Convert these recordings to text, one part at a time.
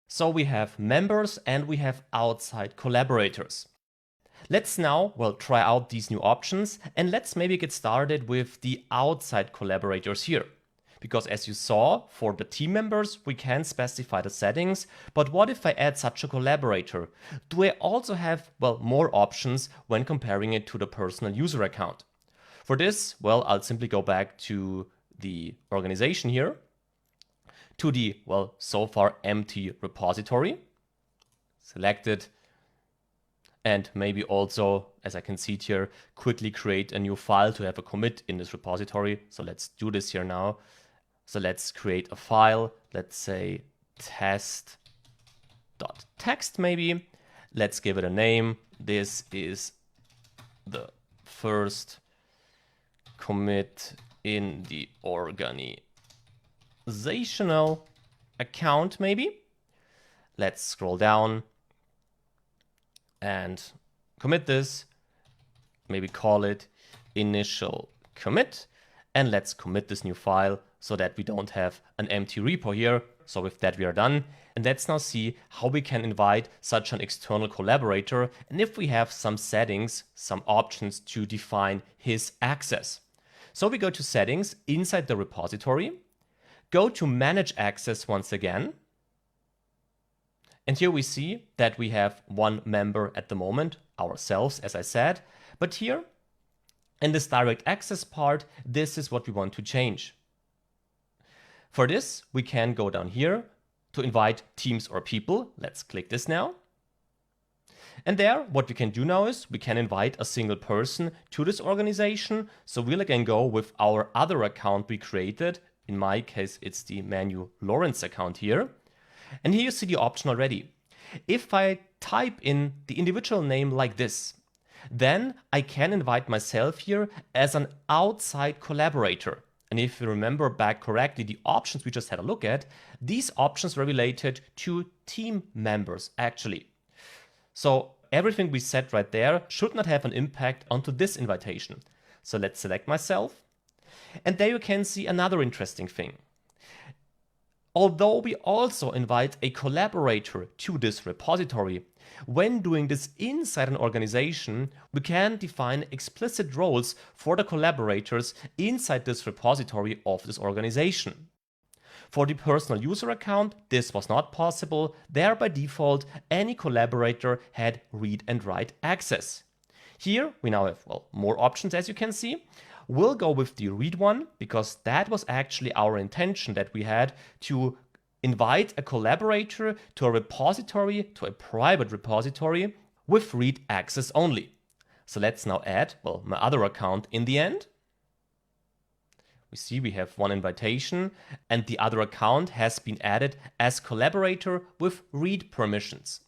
So we have members and we have outside collaborators. Let's now, try out these new options and let's maybe get started with the outside collaborators here. Because as you saw, for the team members, we can specify the settings, but what if I add such a collaborator? Do I also have, more options when comparing it to the personal user account? For this, I'll simply go back to the organization here, to the, so far empty repository, select it, and maybe also, as I can see it here, quickly create a new file to have a commit in this repository. So let's do this here now. So let's create a file, let's say test.txt maybe. Let's give it a name. This is the first commit in the organizational account maybe. Let's scroll down and commit this, maybe call it initial commit, and let's commit this new file so that we don't have an empty repo here. So with that we are done. And let's now see how we can invite such an external collaborator and if we have some settings, some options to define his access. So we go to settings inside the repository, go to manage access once again. And here we see that we have one member at the moment, ourselves, as I said. But here, in this direct access part, this is what we want to change. For this, we can go down here to invite teams or people. Let's click this now. And there, what we can do now is we can invite a single person to this organization. So we'll again go with our other account we created. In my case, it's the Manu Lawrence account here. And here you see the option already. If I type in the individual name like this, then I can invite myself here as an outside collaborator. And if you remember back correctly, the options we just had a look at, these options were related to team members actually. So everything we said right there should not have an impact onto this invitation. So let's select myself. And there you can see another interesting thing. Although we also invite a collaborator to this repository, when doing this inside an organization, we can define explicit roles for the collaborators inside this repository of this organization. For the personal user account, this was not possible. There by default, any collaborator had read and write access. Here we now have, more options as you can see. We'll go with the read one because that was actually our intention that we had to invite a collaborator to a repository, to a private repository with read access only. So let's now add, my other account in the end. We see we have one invitation and the other account has been added as collaborator with read permissions.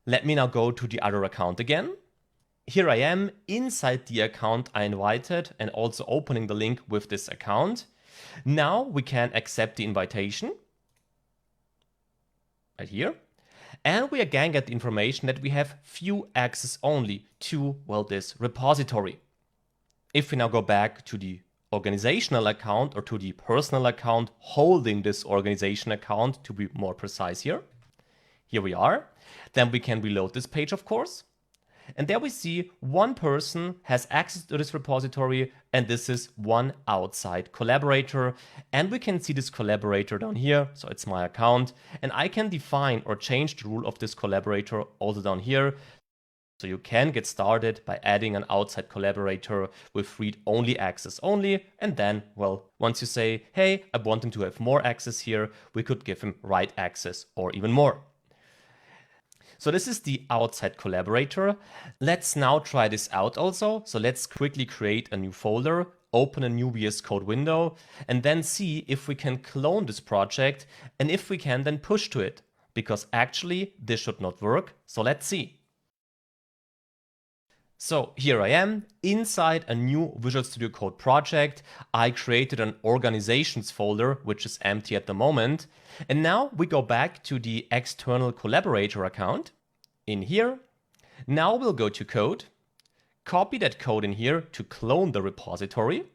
Let me now go to the other account again. Here I am inside the account I invited and also opening the link with this account. Now we can accept the invitation right here. And we again get the information that we have view access only to, this repository. If we now go back to the organizational account or to the personal account holding this organization account to be more precise here. Here we are. Then we can reload this page, of course. And there we see one person has access to this repository and this is one outside collaborator. And we can see this collaborator down here. So it's my account and I can define or change the rule of this collaborator also down here. So you can get started by adding an outside collaborator with read-only access only. And then, once you say, hey, I want him to have more access here, we could give him write access or even more. So this is the outside collaborator. Let's now try this out also. So let's quickly create a new folder, open a new VS Code window, and then see if we can clone this project and if we can then push to it. Because actually this should not work. So let's see. So here I am inside a new Visual Studio Code project. I created an organizations folder, which is empty at the moment. And now we go back to the external collaborator account in here. Now we'll go to code, copy that code in here to clone the repository,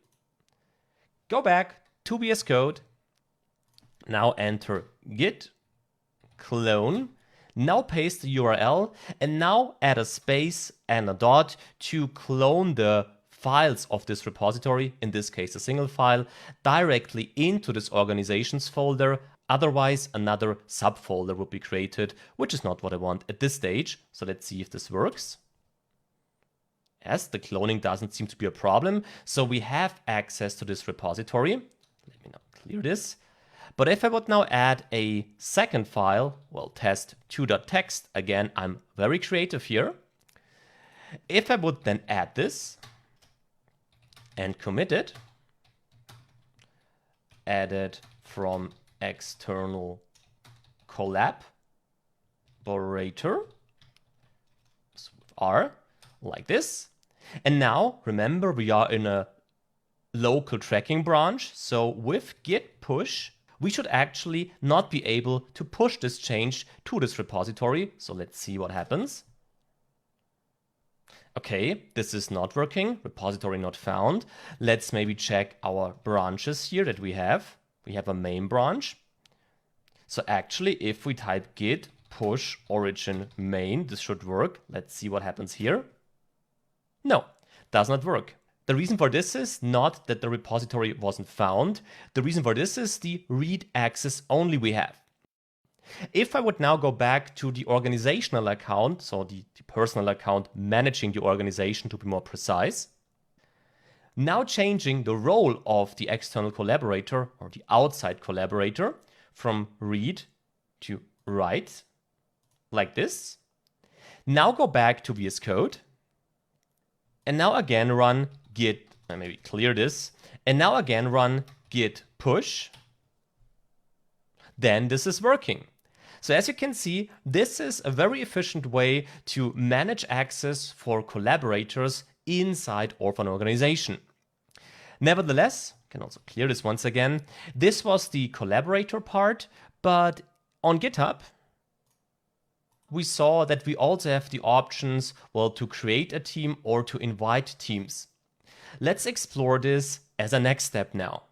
go back to VS Code, now enter git clone. Now paste the URL and now add a space and a dot to clone the files of this repository, in this case a single file, directly into this organizations folder. Otherwise, another subfolder would be created, which is not what I want at this stage. So let's see if this works. Yes, the cloning doesn't seem to be a problem. So we have access to this repository. Let me now clear this. But if I would now add a second file, well, test2.txt, again, I'm very creative here. If I would then add this and commit it, added from external collaborator, R, like this. And now, remember, we are in a local tracking branch. So with git push, we should actually not be able to push this change to this repository. So let's see what happens. Okay, this is not working. Repository not found. Let's maybe check our branches here that we have. We have a main branch. So actually, if we type git push origin main, this should work. Let's see what happens here. No, does not work. The reason for this is not that the repository wasn't found. The reason for this is the read access only we have. If I would now go back to the organizational account, so the personal account managing the organization to be more precise, now changing the role of the external collaborator or the outside collaborator from read to write, like this. Now go back to VS Code. And now again run git, maybe clear this, and now again run git push. Then this is working. So as you can see, this is a very efficient way to manage access for collaborators inside of an organization. Nevertheless, I can also clear this once again. This was the collaborator part, but on GitHub, we saw that we also have the options, well, to create a team or to invite teams. Let's explore this as a next step now.